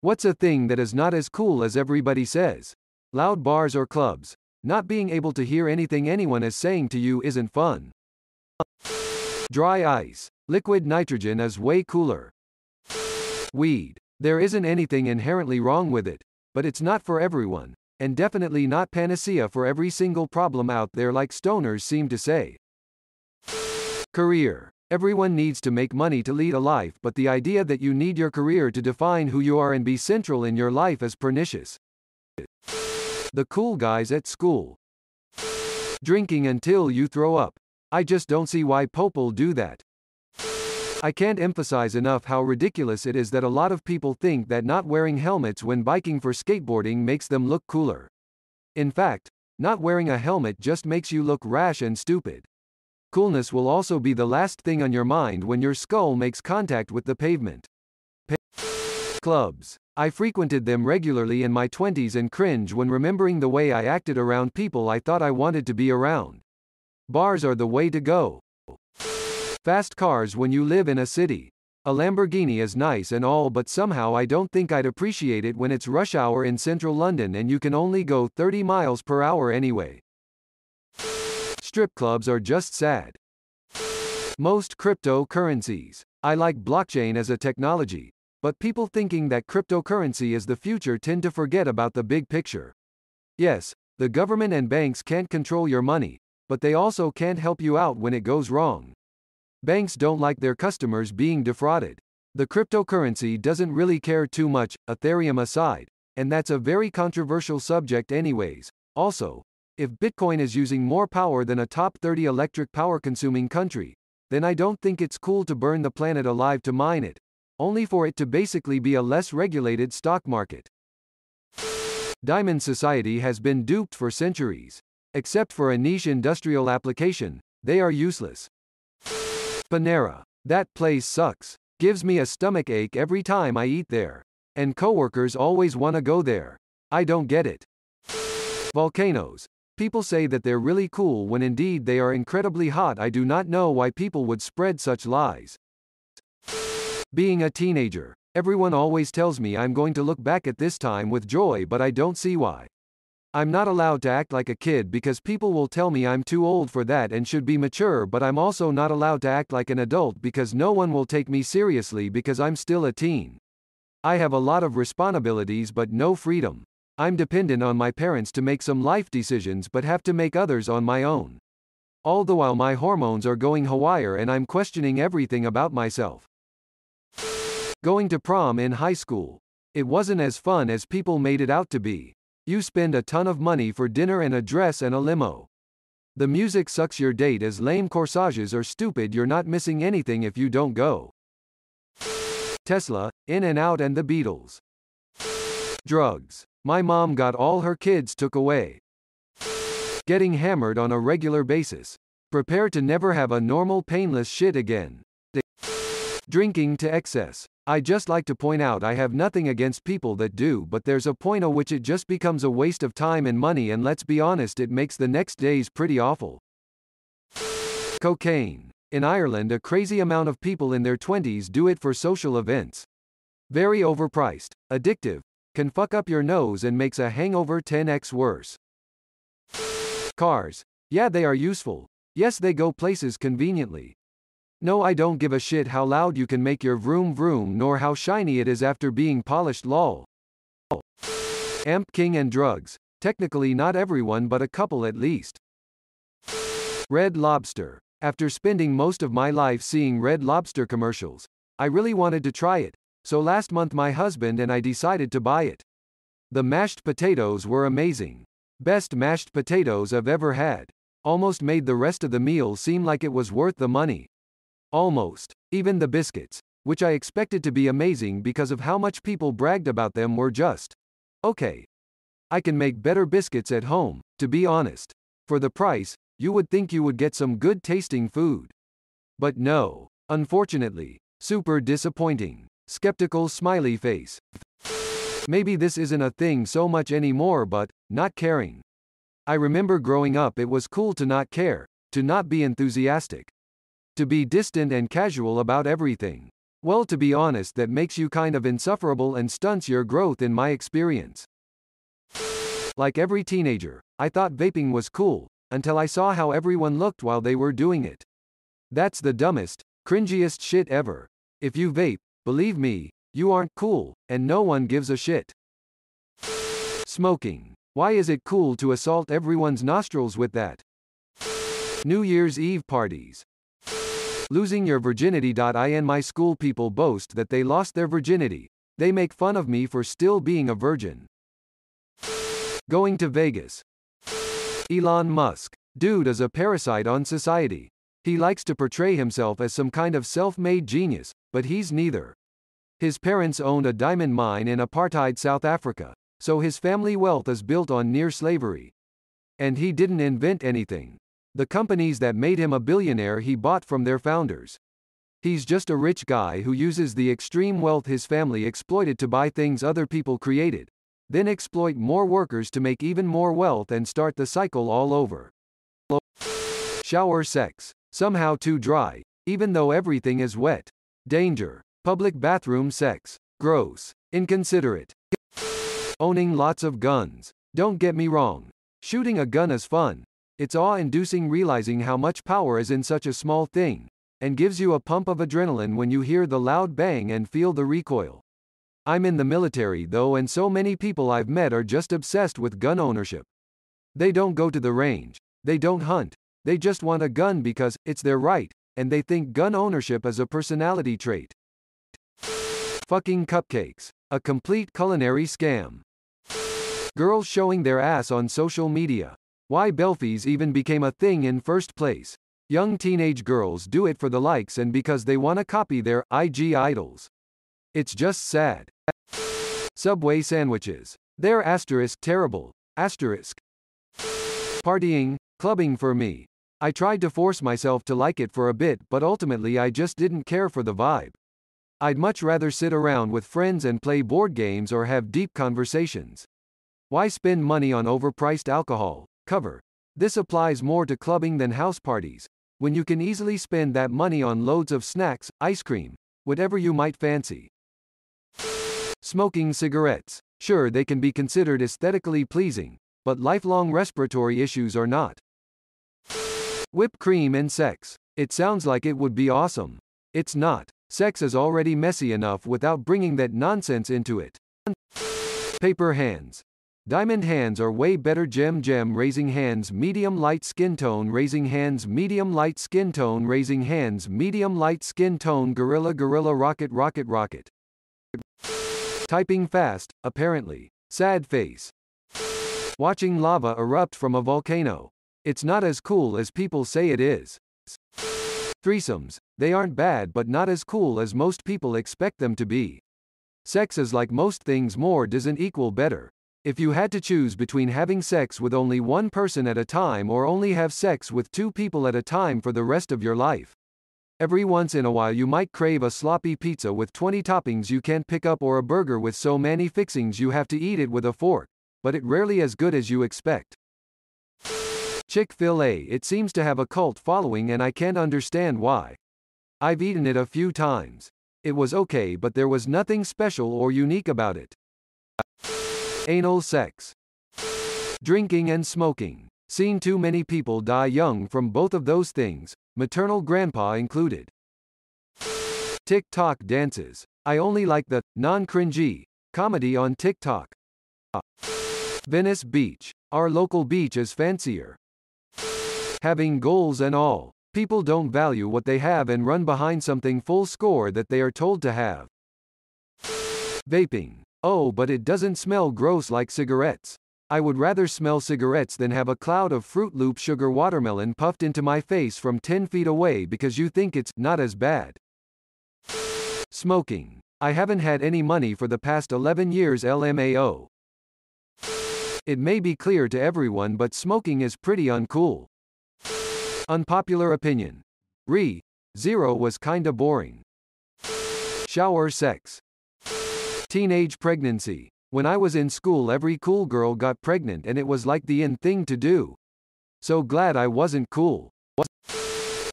What's a thing that is not as cool as everybody says? Loud bars or clubs. Not being able to hear anything anyone is saying to you isn't fun. Dry ice. Liquid nitrogen is way cooler. Weed. There isn't anything inherently wrong with it, but it's not for everyone, and definitely not panacea for every single problem out there like stoners seem to say. Career. Everyone needs to make money to lead a life, but the idea that you need your career to define who you are and be central in your life is pernicious. The cool guys at school. Drinking until you throw up. I just don't see why people do that. I can't emphasize enough how ridiculous it is that a lot of people think that not wearing helmets when biking for skateboarding makes them look cooler. In fact, not wearing a helmet just makes you look rash and stupid. Coolness will also be the last thing on your mind when your skull makes contact with the pavement. Clubs. I frequented them regularly in my 20s and cringe when remembering the way I acted around people I thought I wanted to be around. Bars are the way to go. Fast cars when you live in a city. A Lamborghini is nice and all, but somehow I don't think I'd appreciate it when it's rush hour in central London and you can only go 30 miles per hour anyway. Strip clubs are just sad. Most cryptocurrencies. I like blockchain as a technology, but people thinking that cryptocurrency is the future tend to forget about the big picture. Yes, the government and banks can't control your money, but they also can't help you out when it goes wrong. Banks don't like their customers being defrauded. The cryptocurrency doesn't really care too much, Ethereum aside, and that's a very controversial subject anyways. Also, if Bitcoin is using more power than a top 30 electric power consuming country, then I don't think it's cool to burn the planet alive to mine it, only for it to basically be a less regulated stock market. Diamond Society has been duped for centuries. Except for a niche industrial application, they are useless. Panera. That place sucks. Gives me a stomach ache every time I eat there. And coworkers always want to go there. I don't get it. Volcanoes. People say that they're really cool when indeed they are incredibly hot. I do not know why people would spread such lies. Being a teenager. Everyone always tells me I'm going to look back at this time with joy, but I don't see why. I'm not allowed to act like a kid because people will tell me I'm too old for that and should be mature, but I'm also not allowed to act like an adult because no one will take me seriously because I'm still a teen. I have a lot of responsibilities but no freedom. I'm dependent on my parents to make some life decisions but have to make others on my own. All the while my hormones are going haywire and I'm questioning everything about myself. Going to prom in high school. It wasn't as fun as people made it out to be. You spend a ton of money for dinner and a dress and a limo. The music sucks, your date is lame, corsages are stupid, you're not missing anything if you don't go. Tesla, In-N-Out and the Beatles. Drugs. My mom got all her kids took away. Getting hammered on a regular basis. Prepare to never have a normal painless shit again. Drinking to excess. I just like to point out I have nothing against people that do, but there's a point at which it just becomes a waste of time and money, and let's be honest, it makes the next days pretty awful. Cocaine. In Ireland, a crazy amount of people in their 20s do it for social events. Very overpriced, addictive, can fuck up your nose and makes a hangover 10x worse. Cars. Yeah, they are useful. Yes, they go places conveniently. No, I don't give a shit how loud you can make your vroom vroom nor how shiny it is after being polished, lol. Amp King and drugs. Technically not everyone but a couple at least. Red Lobster. After spending most of my life seeing Red Lobster commercials, I really wanted to try it, so last month my husband and I decided to buy it. The mashed potatoes were amazing. Best mashed potatoes I've ever had. Almost made the rest of the meal seem like it was worth the money. Almost. Even the biscuits, which I expected to be amazing because of how much people bragged about them, were just okay. I can make better biscuits at home, to be honest. For the price, you would think you would get some good tasting food. But no. Unfortunately. Super disappointing. Skeptical smiley face. Maybe this isn't a thing so much anymore, but not caring. I remember growing up it was cool to not care, to not be enthusiastic. To be distant and casual about everything. Well, to be honest, that makes you kind of insufferable and stunts your growth in my experience. Like every teenager, I thought vaping was cool, until I saw how everyone looked while they were doing it. That's the dumbest, cringiest shit ever. If you vape, believe me, you aren't cool, and no one gives a shit. Smoking. Why is it cool to assault everyone's nostrils with that? New Year's Eve parties. Losing your virginity. In my school, people boast that they lost their virginity. They make fun of me for still being a virgin. Going to Vegas. Elon Musk. Dude is a parasite on society. He likes to portray himself as some kind of self-made genius, but he's neither. His parents owned a diamond mine in apartheid South Africa, so his family wealth is built on near slavery. And he didn't invent anything. The companies that made him a billionaire he bought from their founders. He's just a rich guy who uses the extreme wealth his family exploited to buy things other people created, then exploit more workers to make even more wealth and start the cycle all over. Shower sex. Somehow too dry, even though everything is wet. Danger. Public bathroom sex. Gross. Inconsiderate. Owning lots of guns. Don't get me wrong. Shooting a gun is fun. It's awe-inducing realizing how much power is in such a small thing, and gives you a pump of adrenaline when you hear the loud bang and feel the recoil. I'm in the military though, and so many people I've met are just obsessed with gun ownership. They don't go to the range. They don't hunt. They just want a gun because it's their right, and they think gun ownership is a personality trait. Fucking cupcakes. A complete culinary scam. Girls showing their ass on social media. Why belfies even became a thing in first place. Young teenage girls do it for the likes and because they want to copy their IG idols. It's just sad. Subway sandwiches. They're terrible. Partying, clubbing for me. I tried to force myself to like it for a bit, but ultimately I just didn't care for the vibe. I'd much rather sit around with friends and play board games or have deep conversations. Why spend money on overpriced alcohol? Cover. This applies more to clubbing than house parties, when you can easily spend that money on loads of snacks, ice cream, whatever you might fancy. Smoking cigarettes. Sure, they can be considered aesthetically pleasing, but lifelong respiratory issues are not. Whipped cream and sex. It sounds like it would be awesome. It's not. Sex is already messy enough without bringing that nonsense into it. Paper hands. Diamond hands are way better. Gem raising hands, medium light skin tone raising hands, medium light skin tone raising hands, medium light skin tone. Gorilla rocket. Typing fast, apparently. Sad face. Watching lava erupt from a volcano. It's not as cool as people say it is. Threesomes. They aren't bad but not as cool as most people expect them to be. Sex is like most things, more doesn't equal better. If you had to choose between having sex with only one person at a time or only have sex with two people at a time for the rest of your life. Every once in a while you might crave a sloppy pizza with 20 toppings you can't pick up or a burger with so many fixings you have to eat it with a fork, but it rarely as good as you expect. Chick-fil-A. It seems to have a cult following and I can't understand why. I've eaten it a few times. It was okay, but there was nothing special or unique about it. Anal sex. Drinking and smoking. Seen too many people die young from both of those things, maternal grandpa included. TikTok dances. I only like the non-cringy comedy on TikTok. Venice Beach. Our local beach is fancier. Having goals and all. People don't value what they have and run behind something full score that they are told to have. Vaping. Oh, but it doesn't smell gross like cigarettes. I would rather smell cigarettes than have a cloud of Fruit Loop sugar watermelon puffed into my face from 10 feet away because you think it's not as bad. Smoking. I haven't had any money for the past 11 years. LMAO. It may be clear to everyone, but smoking is pretty uncool. Unpopular opinion. Zero was kinda boring. Shower sex. Teenage pregnancy. When I was in school, every cool girl got pregnant and it was like the in thing to do. So glad I wasn't cool.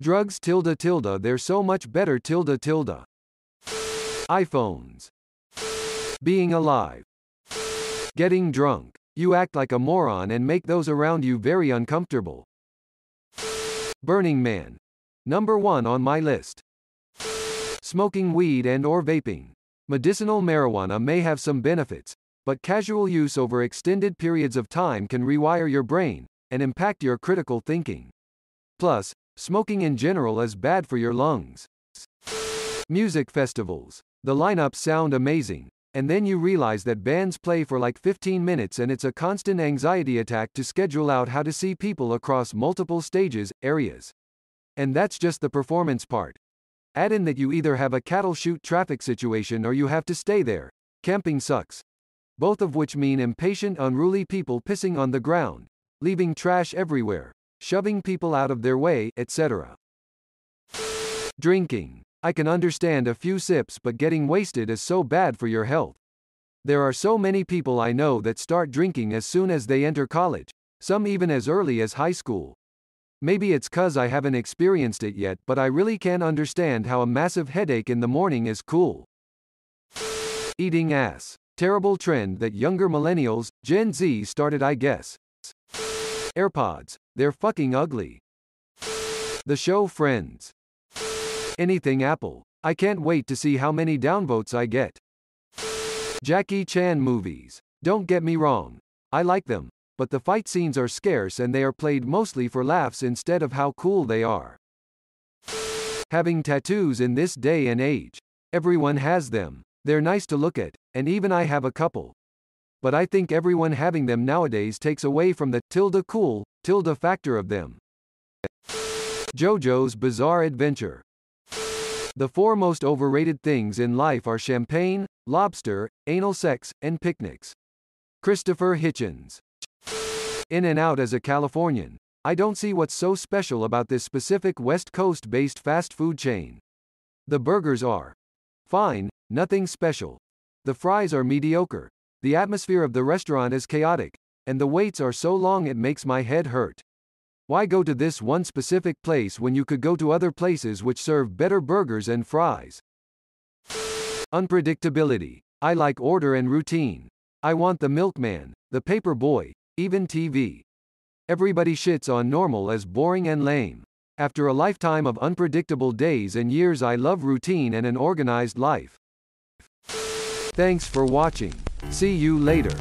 Drugs. They're so much better. iPhones. Being alive. Getting drunk. You act like a moron and make those around you very uncomfortable. Burning Man. Number 1 on my list. Smoking weed and or vaping. Medicinal marijuana may have some benefits, but casual use over extended periods of time can rewire your brain and impact your critical thinking. Plus, smoking in general is bad for your lungs. Music festivals. The lineups sound amazing, and then you realize that bands play for like 15 minutes and it's a constant anxiety attack to schedule out how to see people across multiple stages, areas. And that's just the performance part. Add in that you either have a cattle chute traffic situation or you have to stay there. Camping sucks. Both of which mean impatient, unruly people pissing on the ground, leaving trash everywhere, shoving people out of their way, etc. Drinking. I can understand a few sips, but getting wasted is so bad for your health. There are so many people I know that start drinking as soon as they enter college, some even as early as high school. Maybe it's 'cause I haven't experienced it yet, but I really can't understand how a massive headache in the morning is cool. Eating ass. Terrible trend that younger millennials, Gen Z started, I guess. AirPods. They're fucking ugly. The show Friends. Anything Apple. I can't wait to see how many downvotes I get. Jackie Chan movies. Don't get me wrong. I like them, but the fight scenes are scarce and they are played mostly for laughs instead of how cool they are. Having tattoos in this day and age. Everyone has them. They're nice to look at, and even I have a couple. But I think everyone having them nowadays takes away from the cool factor of them. JoJo's Bizarre Adventure. The 4 most overrated things in life are champagne, lobster, anal sex, and picnics. Christopher Hitchens. In and out as a Californian, I don't see what's so special about this specific West Coast-based fast food chain. The burgers are fine, nothing special. The fries are mediocre. The atmosphere of the restaurant is chaotic, and the waits are so long it makes my head hurt. Why go to this one specific place when you could go to other places which serve better burgers and fries? Unpredictability. I like order and routine. I want the milkman, the paper boy, even TV. Everybody shits on normal as boring and lame. After a lifetime of unpredictable days and years, I love routine and an organized life. Thanks for watching. See you later.